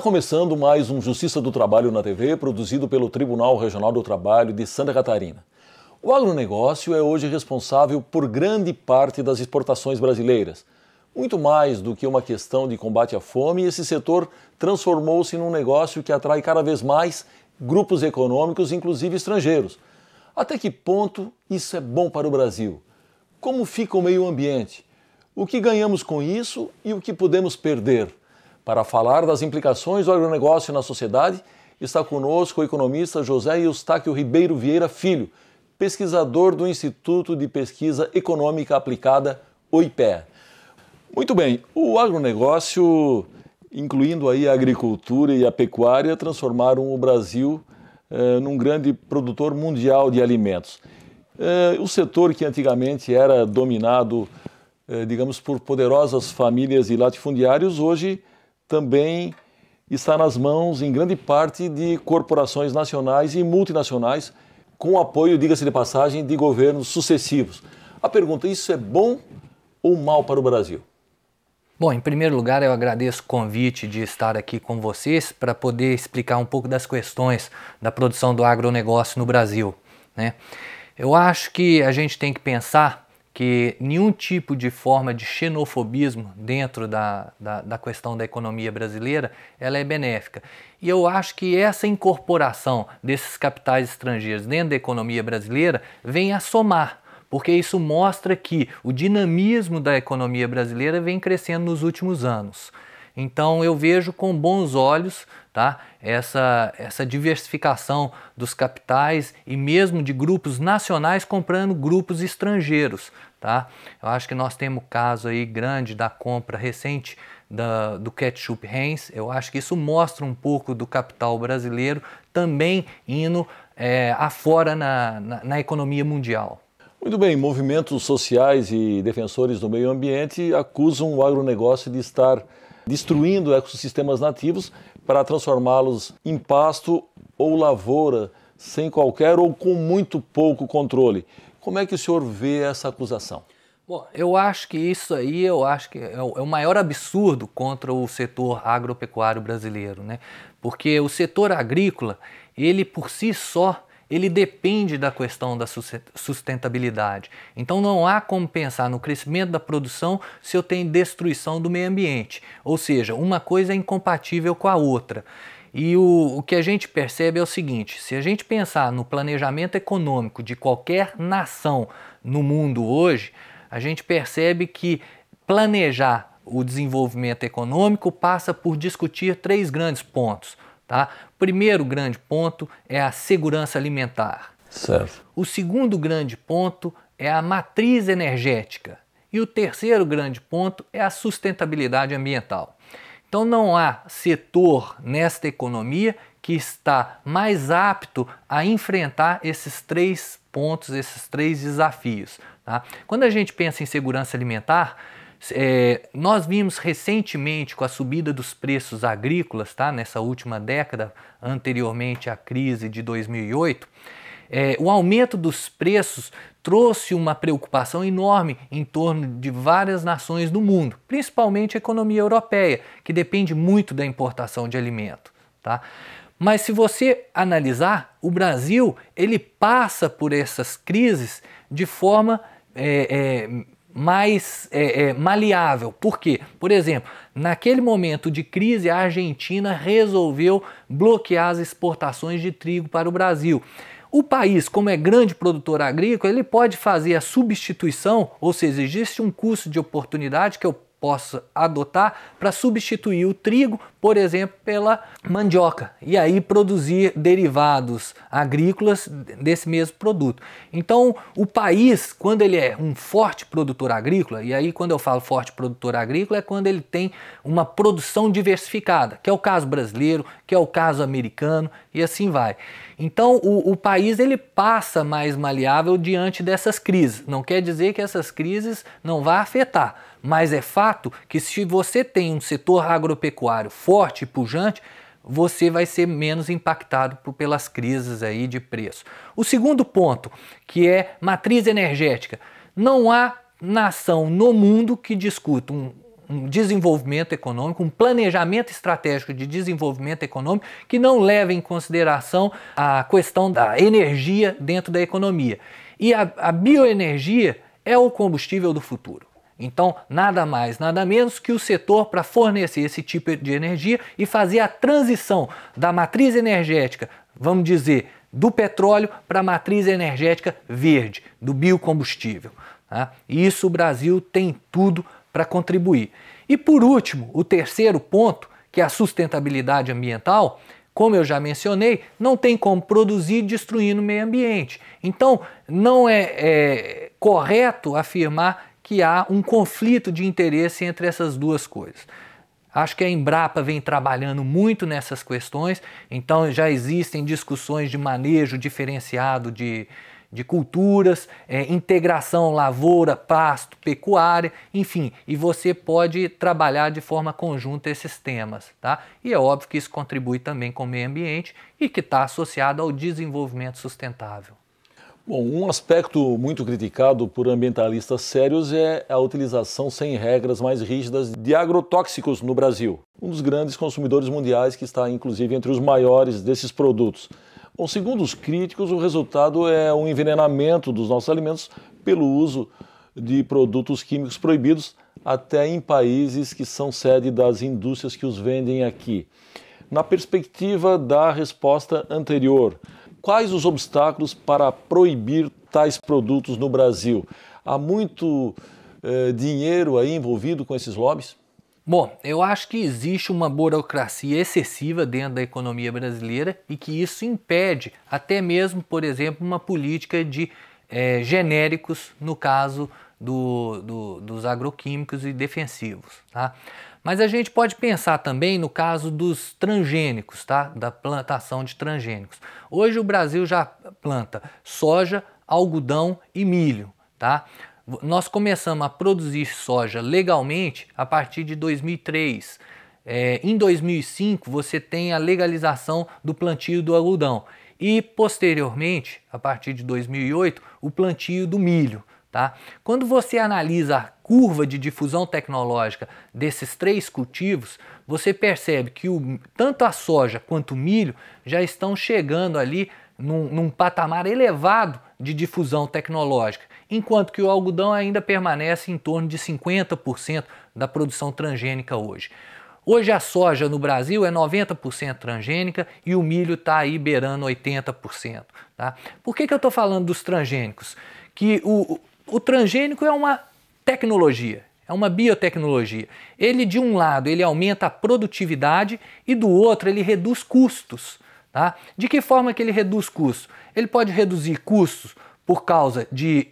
começando mais um Justiça do Trabalho na TV, produzido pelo Tribunal Regional do Trabalho de Santa Catarina. O agronegócio é hoje responsável por grande parte das exportações brasileiras. Muito mais do que uma questão de combate à fome, esse setor transformou-se num negócio que atrai cada vez mais grupos econômicos, inclusive estrangeiros. Até que ponto isso é bom para o Brasil? Como fica o meio ambiente? O que ganhamos com isso e o que podemos perder? Para falar das implicações do agronegócio na sociedade, está conosco o economista José Eustáquio Ribeiro Vieira Filho, pesquisador do Instituto de Pesquisa Econômica Aplicada, o IPEA. Muito bem, o agronegócio, incluindo aí a agricultura e a pecuária, transformaram o Brasil num grande produtor mundial de alimentos. O setor que antigamente era dominado, digamos, por poderosas famílias e latifundiários, hoje também está nas mãos, em grande parte, de corporações nacionais e multinacionais, com apoio, diga-se de passagem, de governos sucessivos. A pergunta, isso é bom ou mal para o Brasil? Bom, em primeiro lugar, eu agradeço o convite de estar aqui com vocês para poder explicar um pouco das questões da produção do agronegócio no Brasil, né? Eu acho que a gente tem que pensar que nenhum tipo de forma de xenofobismo dentro da questão da economia brasileira, ela é benéfica. E eu acho que essa incorporação desses capitais estrangeiros dentro da economia brasileira vem a somar, porque isso mostra que o dinamismo da economia brasileira vem crescendo nos últimos anos. Então eu vejo com bons olhos, tá, essa diversificação dos capitais e mesmo de grupos nacionais comprando grupos estrangeiros. Tá? Eu acho que nós temos o caso aí grande da compra recente do ketchup Heinz. Eu acho que isso mostra um pouco do capital brasileiro também indo afora na economia mundial. Muito bem, movimentos sociais e defensores do meio ambiente acusam o agronegócio de estar destruindo ecossistemas nativos para transformá-los em pasto ou lavoura sem qualquer ou com muito pouco controle. Como é que o senhor vê essa acusação? Bom, eu acho que isso aí é o maior absurdo contra o setor agropecuário brasileiro, né? Porque o setor agrícola, ele por si só, ele depende da questão da sustentabilidade. Então não há como pensar no crescimento da produção se eu tenho destruição do meio ambiente. Ou seja, uma coisa é incompatível com a outra. E o que a gente percebe é o seguinte, se a gente pensar no planejamento econômico de qualquer nação no mundo hoje, a gente percebe que planejar o desenvolvimento econômico passa por discutir três grandes pontos. Tá? O primeiro grande ponto é a segurança alimentar. Certo. O segundo grande ponto é a matriz energética. E o terceiro grande ponto é a sustentabilidade ambiental. Então não há setor nesta economia que está mais apto a enfrentar esses três pontos, esses três desafios. Tá? Quando a gente pensa em segurança alimentar, nós vimos recentemente com a subida dos preços agrícolas, tá, nessa última década, anteriormente à crise de 2008, o aumento dos preços trouxe uma preocupação enorme em torno de várias nações do mundo, principalmente a economia europeia, que depende muito da importação de alimento. Tá? Mas se você analisar, o Brasil ele passa por essas crises de forma mais maleável. Por quê? Por exemplo, naquele momento de crise, a Argentina resolveu bloquear as exportações de trigo para o Brasil. O país, como é grande produtor agrícola, ele pode fazer a substituição, ou seja, existe um custo de oportunidade que eu possa adotar para substituir o trigo, por exemplo, pela mandioca e aí produzir derivados agrícolas desse mesmo produto. Então, o país, quando ele é um forte produtor agrícola, e aí quando eu falo forte produtor agrícola é quando ele tem uma produção diversificada, que é o caso brasileiro, que é o caso americano e assim vai. Então, o país ele passa mais maleável diante dessas crises. Não quer dizer que essas crises não vão afetar, mas é fato que se você tem um setor agropecuário forte e pujante, você vai ser menos impactado pelas crises aí de preço. O segundo ponto, que é matriz energética. Não há nação no mundo que discuta um desenvolvimento econômico, um planejamento estratégico de desenvolvimento econômico que não leva em consideração a questão da energia dentro da economia. E a bioenergia é o combustível do futuro. Então, nada mais, nada menos que o setor para fornecer esse tipo de energia e fazer a transição da matriz energética, vamos dizer, do petróleo para a matriz energética verde, do biocombustível. Tá? E isso o Brasil tem tudo para contribuir. E por último, o terceiro ponto, que é a sustentabilidade ambiental, como eu já mencionei, não tem como produzir destruindo o meio ambiente. Então, não é correto afirmar que há um conflito de interesse entre essas duas coisas. Acho que a Embrapa vem trabalhando muito nessas questões, então já existem discussões de manejo diferenciado de culturas, integração lavoura, pasto, pecuária, enfim, e você pode trabalhar de forma conjunta esses temas, tá? E é óbvio que isso contribui também com o meio ambiente e que está associado ao desenvolvimento sustentável. Bom, um aspecto muito criticado por ambientalistas sérios é a utilização sem regras mais rígidas de agrotóxicos no Brasil, um dos grandes consumidores mundiais que está inclusive entre os maiores desses produtos. Bom, segundo os críticos, o resultado é um envenenamento dos nossos alimentos pelo uso de produtos químicos proibidos até em países que são sede das indústrias que os vendem aqui. Na perspectiva da resposta anterior, quais os obstáculos para proibir tais produtos no Brasil? Há muito dinheiro aí envolvido com esses lobbies? Bom, eu acho que existe uma burocracia excessiva dentro da economia brasileira e que isso impede até mesmo, por exemplo, uma política de genéricos no caso dos agroquímicos e defensivos, tá? Mas a gente pode pensar também no caso dos transgênicos, tá? Da plantação de transgênicos. Hoje o Brasil já planta soja, algodão e milho, tá? Nós começamos a produzir soja legalmente a partir de 2003. Em 2005 você tem a legalização do plantio do algodão e posteriormente, a partir de 2008, o plantio do milho. Tá? Quando você analisa a curva de difusão tecnológica desses três cultivos, você percebe que tanto a soja quanto o milho já estão chegando ali num patamar elevado de difusão tecnológica, enquanto que o algodão ainda permanece em torno de 50% da produção transgênica hoje. Hoje a soja no Brasil é 90% transgênica e o milho está aí beirando 80%. Tá? Por que eu estou falando dos transgênicos? Que o transgênico é uma tecnologia, é uma biotecnologia. Ele, de um lado, ele aumenta a produtividade e do outro, ele reduz custos. Tá? De que forma que ele reduz custos? Ele pode reduzir custos por causa de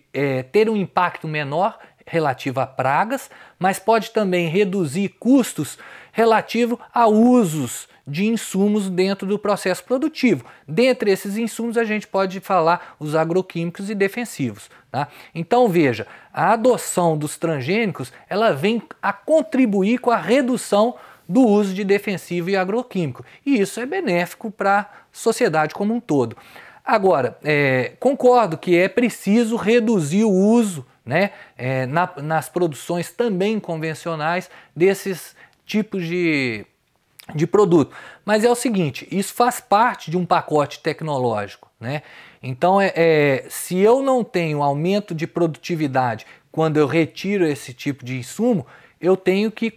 ter um impacto menor relativo a pragas, mas pode também reduzir custos relativo a usos de insumos dentro do processo produtivo. Dentre esses insumos a gente pode falar os agroquímicos e defensivos. Tá? Então veja, a adoção dos transgênicos ela vem a contribuir com a redução do uso de defensivo e agroquímico. E isso é benéfico para a sociedade como um todo. Agora, concordo que é preciso reduzir o uso, né, nas produções também convencionais desses tipos de produto. Mas é o seguinte, isso faz parte de um pacote tecnológico, né? Então, se eu não tenho aumento de produtividade quando eu retiro esse tipo de insumo, eu tenho que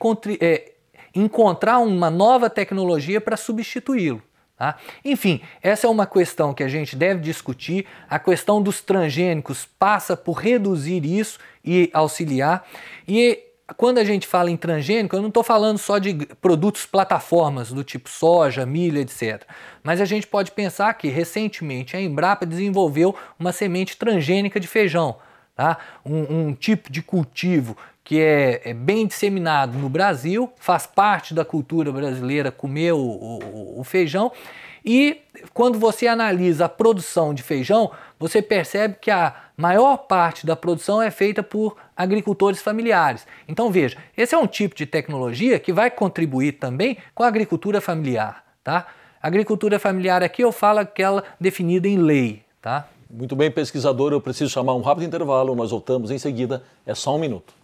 encontrar uma nova tecnologia para substituí-lo. Tá? Enfim, essa é uma questão que a gente deve discutir. A questão dos transgênicos passa por reduzir isso e auxiliar. E quando a gente fala em transgênico, eu não estou falando só de produtos plataformas do tipo soja, milho, etc. Mas a gente pode pensar que recentemente a Embrapa desenvolveu uma semente transgênica de feijão. Tá? Um tipo de cultivo que é bem disseminado no Brasil, faz parte da cultura brasileira comer o feijão, e quando você analisa a produção de feijão, você percebe que a maior parte da produção é feita por agricultores familiares. Então veja, esse é um tipo de tecnologia que vai contribuir também com a agricultura familiar. Tá? A agricultura familiar aqui eu falo aquela definida em lei. Tá? Muito bem, pesquisador, eu preciso chamar um rápido intervalo, nós voltamos em seguida, é só um minuto.